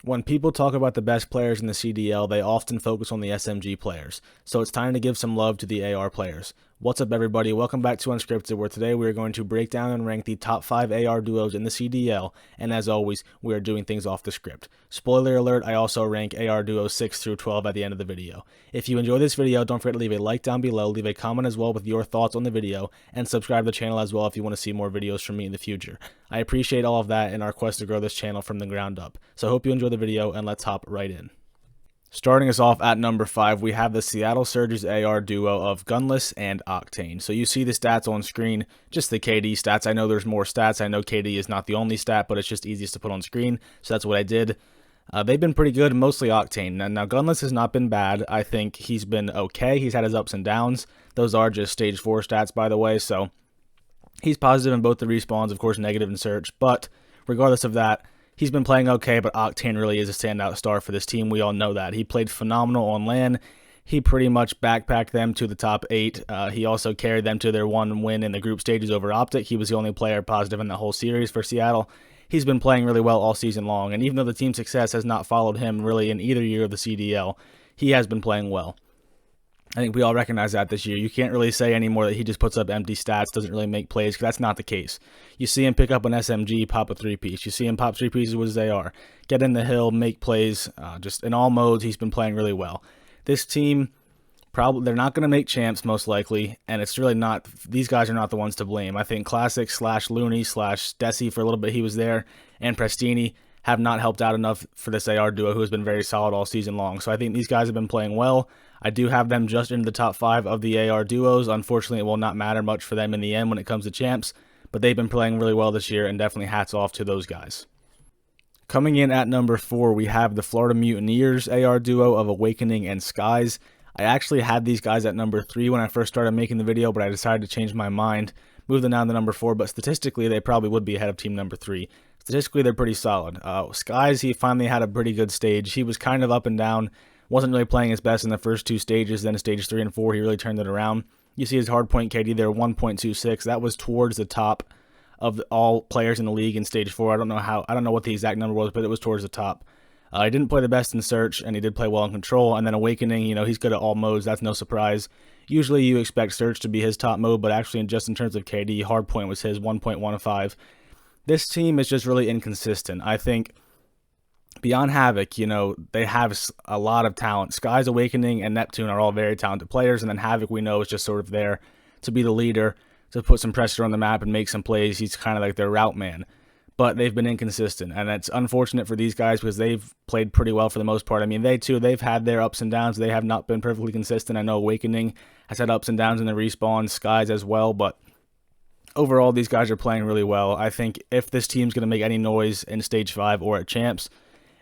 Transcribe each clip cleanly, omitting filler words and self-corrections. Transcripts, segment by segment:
When people talk about the best players in the CDL, they often focus on the SMG players, so it's time to give some love to the AR players. What's up, everybody? Welcome back to Unscripted, where today we are going to break down and rank the top 5 AR duos in the CDL, and as always, we are doing things off the script. Spoiler alert, I also rank AR duos 6 through 12 at the end of the video. If you enjoy this video, don't forget to leave a like down below, leave a comment as well with your thoughts on the video, and subscribe to the channel as well if you want to see more videos from me in the future. I appreciate all of that in our quest to grow this channel from the ground up. So I hope you enjoy the video, and let's hop right in. Starting us off at number 5, we have the Seattle Surge's AR duo of Gunless and Octane. So you see the stats on screen, just the KD stats. I know there's more stats. I know KD is not the only stat, but it's just easiest to put on screen, so that's what I did. They've been pretty good, mostly Octane. Now, Gunless has not been bad. I think he's been okay. He's had his ups and downs. Those are just stage 4 stats, by the way, so he's positive in both the respawns, of course, negative in search, but regardless of that, he's been playing okay, but Octane really is a standout star for this team. We all know that. He played phenomenal on LAN. He pretty much backpacked them to the top 8. He also carried them to their one win in the group stages over Optic. He was the only player positive in the whole series for Seattle. He's been playing really well all season long, and even though the team's success has not followed him really in either year of the CDL, he has been playing well. I think we all recognize that this year. You can't really say anymore that he just puts up empty stats, doesn't really make plays, because that's not the case. You see him pick up an SMG, pop a 3-piece. You see him pop 3 pieces with his AR, get in the hill, make plays. Just in all modes, he's been playing really well. This team, they're not going to make champs, most likely, and it's really not, these guys are not the ones to blame. I think Classic / Looney / Desi, for a little bit he was there, and Prestini have not helped out enough for this AR duo, who has been very solid all season long. So I think these guys have been playing well. I do have them just into the top 5 of the AR duos. Unfortunately, it will not matter much for them in the end when it comes to champs, but they've been playing really well this year, and definitely hats off to those guys. Coming in at number 4, we have the Florida Mutineers AR duo of Awakening and Skies. I actually had these guys at number 3 when I first started making the video, but I decided to change my mind, move them down to number 4, but statistically, they probably would be ahead of team number 3. Statistically, they're pretty solid. Skies, he finally had a pretty good stage. He was kind of up and down, wasn't really playing his best in the first 2 stages, then in stage 3 and 4, he really turned it around. You see his hardpoint KD there, 1.26. That was towards the top of all players in the league in stage 4. I don't know what the exact number was, but it was towards the top. He didn't play the best in search, and he did play well in control. And then Awakening, he's good at all modes. That's no surprise. Usually you expect search to be his top mode, but actually just in terms of KD, hardpoint was his, 1.15. This team is just really inconsistent. I think beyond Havoc, they have a lot of talent. Skies, Awakening, and Neptune are all very talented players, and then Havoc, we know, is just sort of there to be the leader, to put some pressure on the map and make some plays. He's kind of like their route man. But they've been inconsistent, and it's unfortunate for these guys because they've played pretty well for the most part. I mean, they've had their ups and downs. They have not been perfectly consistent. I know Awakening has had ups and downs in the respawn, Skies as well, but overall, these guys are playing really well. I think if this team's going to make any noise in Stage 5 or at Champs,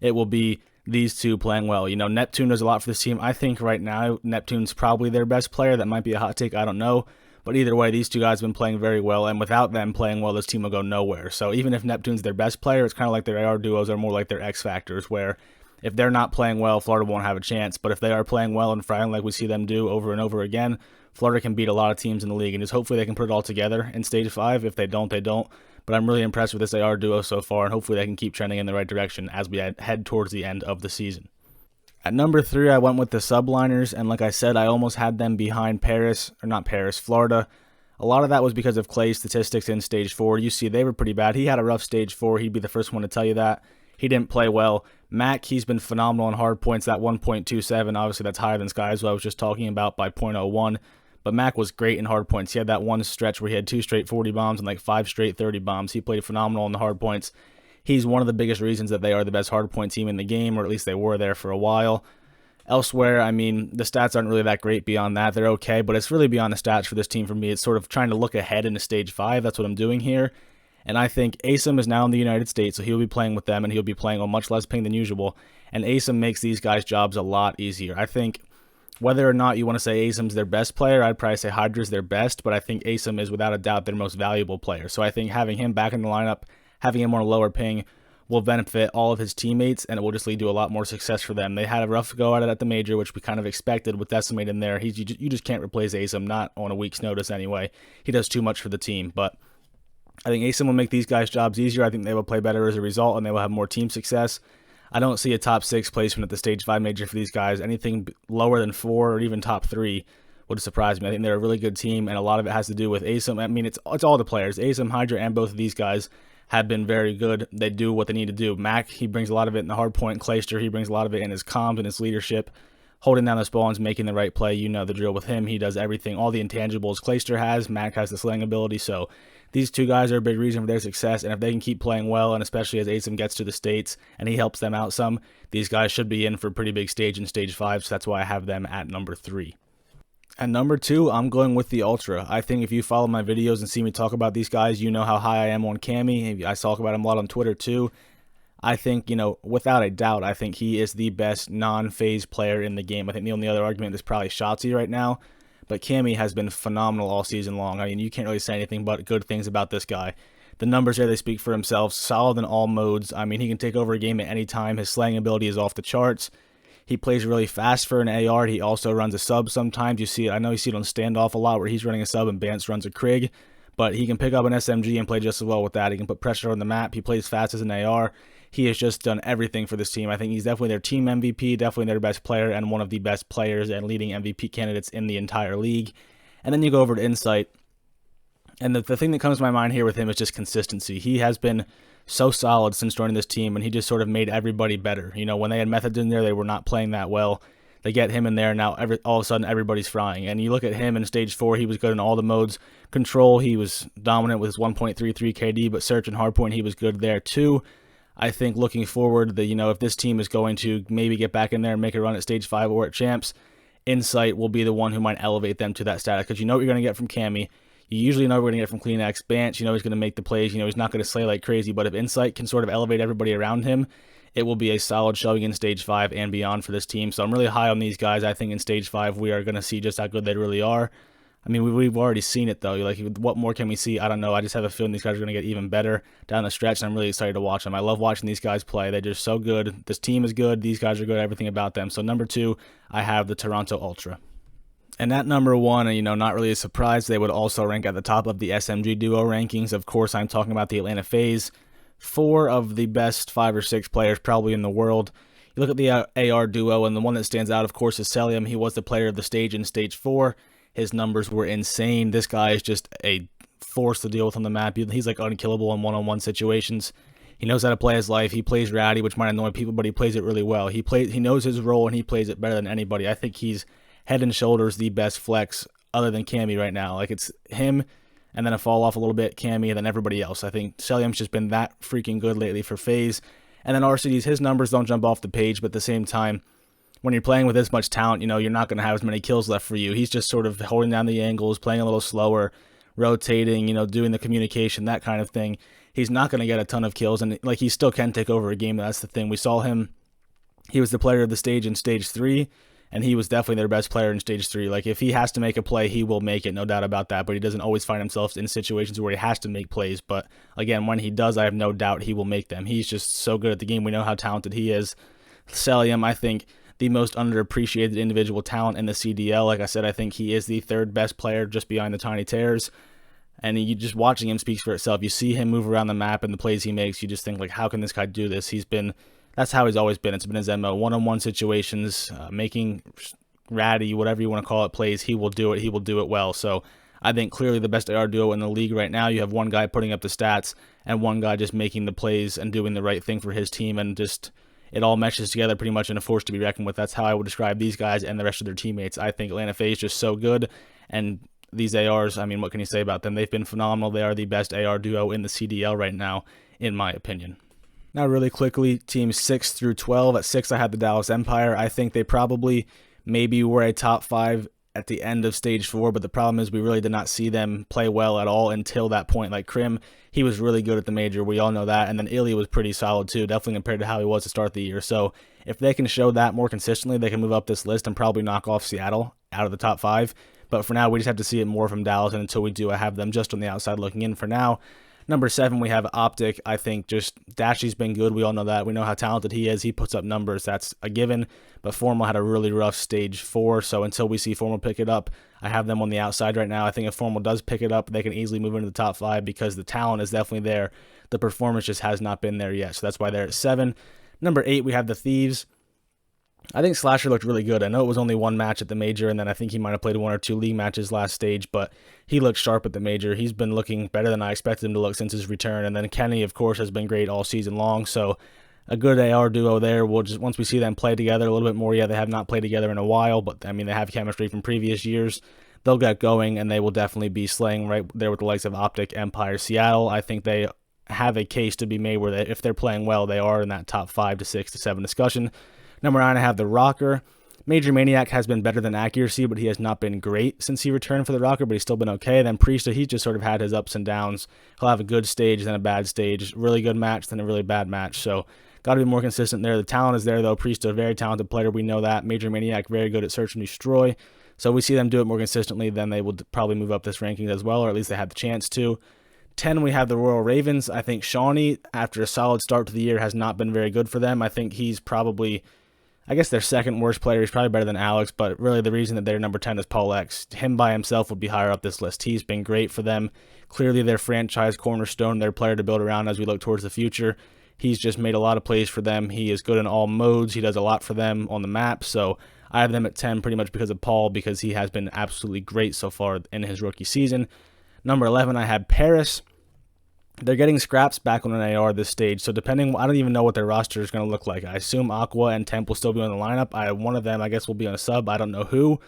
it will be these two playing well. Neptune does a lot for this team. I think right now, Neptune's probably their best player. That might be a hot take, I don't know. But either way, these two guys have been playing very well, and without them playing well, this team will go nowhere. So even if Neptune's their best player, it's kind of like their AR duos are more like their X factors, where if they're not playing well, Florida won't have a chance. But if they are playing well and fighting like we see them do over and over again, Florida can beat a lot of teams in the league, and just hopefully they can put it all together in Stage 5. If they don't, they don't. But I'm really impressed with this AR duo so far, and hopefully they can keep trending in the right direction as we head towards the end of the season. At number 3, I went with the Subliners, and like I said, I almost had them behind Florida. A lot of that was because of Clay's statistics in Stage 4. You see, they were pretty bad. He had a rough Stage 4. He'd be the first one to tell you that. He didn't play well. Mac, he's been phenomenal on hard points. That 1.27, obviously that's higher than Skies, what I was just talking about, by 0.01. But Mac was great in hard points. He had that one stretch where he had 2 straight 40 bombs and like 5 straight 30 bombs. He played phenomenal in the hard points. He's one of the biggest reasons that they are the best hardpoint team in the game, or at least they were there for a while. Elsewhere, I mean, the stats aren't really that great beyond that. They're okay, but it's really beyond the stats for this team for me. It's sort of trying to look ahead into Stage 5. That's what I'm doing here. And I think Asim is now in the United States, so he'll be playing with them, and he'll be playing on much less ping than usual. And Asim makes these guys' jobs a lot easier. I think whether or not you want to say Asim's their best player, I'd probably say Hydra's their best, but I think Asim is without a doubt their most valuable player. So I think having him back in the lineup, having him on a lower ping, will benefit all of his teammates, and it will just lead to a lot more success for them. They had a rough go at it at the major, which we kind of expected with Decimate in there. You just can't replace Asim, not on a week's notice anyway. He does too much for the team, but I think Asim will make these guys' jobs easier. I think they will play better as a result, and they will have more team success. I don't see a top 6 placement at the Stage 5 major for these guys. Anything lower than 4 or even top 3 would surprise me. I think they're a really good team, and a lot of it has to do with ASIM. I mean, it's all the players. ASIM, Hydra, and both of these guys have been very good. They do what they need to do. Mac, he brings a lot of it in the hard point. Clayster, he brings a lot of it in his comms and his leadership, holding down the spawns, making the right play. You know the drill with him. He does everything. All the intangibles Clayster has, Mac has the slaying ability. So these two guys are a big reason for their success, and if they can keep playing well, and especially as ASIM gets to the States and he helps them out some, these guys should be in for a pretty big stage in Stage 5, so that's why I have them at number 3. At number 2, I'm going with the Ultra. I think if you follow my videos and see me talk about these guys, you know how high I am on Cammy. I talk about him a lot on Twitter too. I think, without a doubt, I think he is the best non-phase player in the game. I think the only other argument is probably Shotzi right now, but Cammy has been phenomenal all season long. I mean, you can't really say anything but good things about this guy. The numbers there, they speak for themselves. Solid in all modes. I mean, he can take over a game at any time. His slaying ability is off the charts. He plays really fast for an AR. He also runs a sub sometimes. I know you see it on Standoff a lot where he's running a sub and Bance runs a Krig, but he can pick up an SMG and play just as well with that. He can put pressure on the map. He plays fast as an AR. He has just done everything for this team. I think he's definitely their team MVP, definitely their best player, and one of the best players and leading MVP candidates in the entire league. And then you go over to Insight, and the thing that comes to my mind here with him is just consistency. He has been so solid since joining this team, and he just sort of made everybody better. When they had Methods in there, they were not playing that well. They get him in there, now all of a sudden everybody's frying. And you look at him in Stage 4, he was good in all the modes. Control, he was dominant with his 1.33 KD, but Search and Hardpoint, he was good there too. I think looking forward, if this team is going to maybe get back in there and make a run at Stage 5 or at Champs, Insight will be the one who might elevate them to that status, because you know what you're going to get from Cammy. You usually know what we're going to get from CleanX. Bance, he's going to make the plays. He's not going to slay like crazy. But if Insight can sort of elevate everybody around him, it will be a solid showing in Stage 5 and beyond for this team. So I'm really high on these guys. I think in Stage 5, we are going to see just how good they really are. I mean, we've already seen it, though. What more can we see? I don't know. I just have a feeling these guys are going to get even better down the stretch, and I'm really excited to watch them. I love watching these guys play. They're just so good. This team is good. These guys are good. Everything about them. So number 2, I have the Toronto Ultra. And at number 1, not really a surprise, they would also rank at the top of the SMG duo rankings. Of course, I'm talking about the Atlanta FaZe. 4 of the best 5 or 6 players probably in the world. You look at the AR duo, and the one that stands out, of course, is Celium. He was the player of the stage in Stage 4. His numbers were insane. This guy is just a force to deal with on the map. He's like unkillable in one-on-one situations. He knows how to play his life. He plays rowdy, which might annoy people, but he plays it really well. He knows his role, and he plays it better than anybody. I think he's head and shoulders the best flex other than Cammy right now. It's him, and then a fall off a little bit, Cammy, and then everybody else. I think Celium's just been that freaking good lately for FaZe. And then RCD's, his numbers don't jump off the page, but at the same time, when you're playing with this much talent, you're not going to have as many kills left for you. He's just sort of holding down the angles, playing a little slower, rotating, doing the communication, that kind of thing. He's not going to get a ton of kills, and he still can take over a game. That's the thing. We saw him. He was the player of the stage in Stage 3, and he was definitely their best player in Stage 3. If he has to make a play, he will make it, no doubt about that, but he doesn't always find himself in situations where he has to make plays. But again, when he does, I have no doubt he will make them. He's just so good at the game. We know how talented he is. Celium, I think, the most underappreciated individual talent in the CDL. Like I said, I think he is the 3rd best player just behind the Tiny Terrors. And you just watching him speaks for itself. You see him move around the map and the plays he makes. You just think, how can this guy do this? That's how he's always been. It's been his MO. One-on-one situations, making ratty, whatever you want to call it, plays. He will do it. He will do it well. So I think clearly the best AR duo in the league right now. You have one guy putting up the stats and one guy just making the plays and doing the right thing for his team, and just it all meshes together pretty much in a force to be reckoned with. That's how I would describe these guys and the rest of their teammates. I think Atlanta FaZe is just so good, and these ARs, I mean, what can you say about them? They've been phenomenal. They are the best AR duo in the CDL right now, in my opinion. Now, really quickly, teams 6 through 12. At 6, I had the Dallas Empire. I think they probably maybe were a top 5 at the end of Stage 4, but the problem is we really did not see them play well at all until that point. Krim, he was really good at the major. We all know that. And then Illy was pretty solid too, definitely compared to how he was to start the year. So if they can show that more consistently, they can move up this list and probably knock off Seattle out of the top 5. But for now, we just have to see it more from Dallas, and until we do, I have them just on the outside looking in for now. Number 7, we have Optic. I think just Dashy's been good. We all know that. We know how talented he is. He puts up numbers. That's a given. But Formal had a really rough Stage 4. So until we see Formal pick it up, I have them on the outside right now. I think if Formal does pick it up, they can easily move into the top 5 because the talent is definitely there. The performance just has not been there yet. So that's why they're at 7. Number 8, we have the Thieves. I think Slasher looked really good. I know it was only one match at the major, and then I think he might have played 1 or 2 league matches last stage, but he looked sharp at the major. He's been looking better than I expected him to look since his return. And then Kenny, of course, has been great all season long, so a good AR duo there. We'll just, once we see them play together a little bit more, yeah, they have not played together in a while, but I mean, they have chemistry from previous years. They'll get going, and they will definitely be slaying right there with the likes of Optic, Empire, Seattle. I think they have a case to be made where if they're playing well, they are in that top 5 to 6 to 7 discussion. Number 9, I have the Rocker. Major Maniac has been better than Accuracy, but he has not been great since he returned for the Rocker, but he's still been okay. Then Priesta, he's just sort of had his ups and downs. He'll have a good stage, then a bad stage, really good match, then a really bad match. So got to be more consistent there. The talent is there, though. Priesta, a very talented player. We know that. Major Maniac, very good at search and destroy. So we see them do it more consistently, then they will probably move up this ranking as well, or at least they had the chance to. 10, we have the Royal Ravens. I think Shawnee, after a solid start to the year, has not been very good for them. I think he's probably, I guess, their second worst player. He's probably better than Alex, but really the reason that they're number 10 is Paul X. Him by himself would be higher up this list. He's been great for them. Clearly their franchise cornerstone, their player to build around as we look towards the future. He's just made a lot of plays for them. He is good in all modes. He does a lot for them on the map, so I have them at 10 pretty much because of Paul, because he has been absolutely great so far in his rookie season. Number 11, I have Paris. They're getting scraps back on an AR this stage, so depending, I don't even know what their roster is going to look like. I assume Aqua and Temp will still be on the lineup. One of them, I guess, will be on a sub. I don't know who.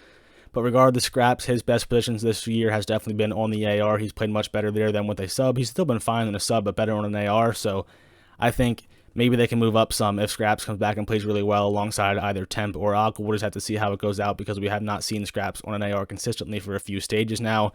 But regardless, Scraps, his best positions this year has definitely been on the AR. He's played much better there than with a sub. He's still been fine in a sub, but better on an AR, so I think maybe they can move up some if Scraps comes back and plays really well alongside either Temp or Aqua. We'll just have to see how it goes out because we have not seen Scraps on an AR consistently for a few stages now.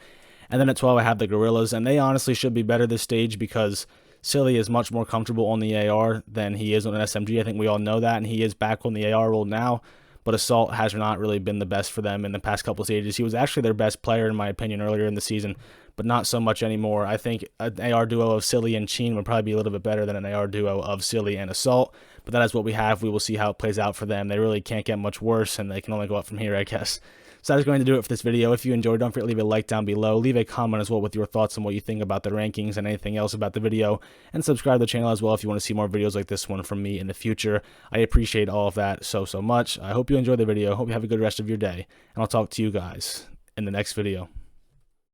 And then at 12, I have the Gorillas, and they honestly should be better this stage because Silly is much more comfortable on the AR than he is on an SMG. I think we all know that, and he is back on the AR role now. But Assault has not really been the best for them in the past couple of stages. He was actually their best player, in my opinion, earlier in the season, but not so much anymore. I think an AR duo of Silly and Cheen would probably be a little bit better than an AR duo of Silly and Assault, but that is what we have. We will see how it plays out for them. They really can't get much worse, and they can only go up from here, I guess. So that is going to do it for this video. If you enjoyed, don't forget to leave a like down below. Leave a comment as well with your thoughts on what you think about the rankings and anything else about the video. And subscribe to the channel as well if you want to see more videos like this one from me in the future. I appreciate all of that so much. I hope you enjoyed the video. Hope you have a good rest of your day. And I'll talk to you guys in the next video.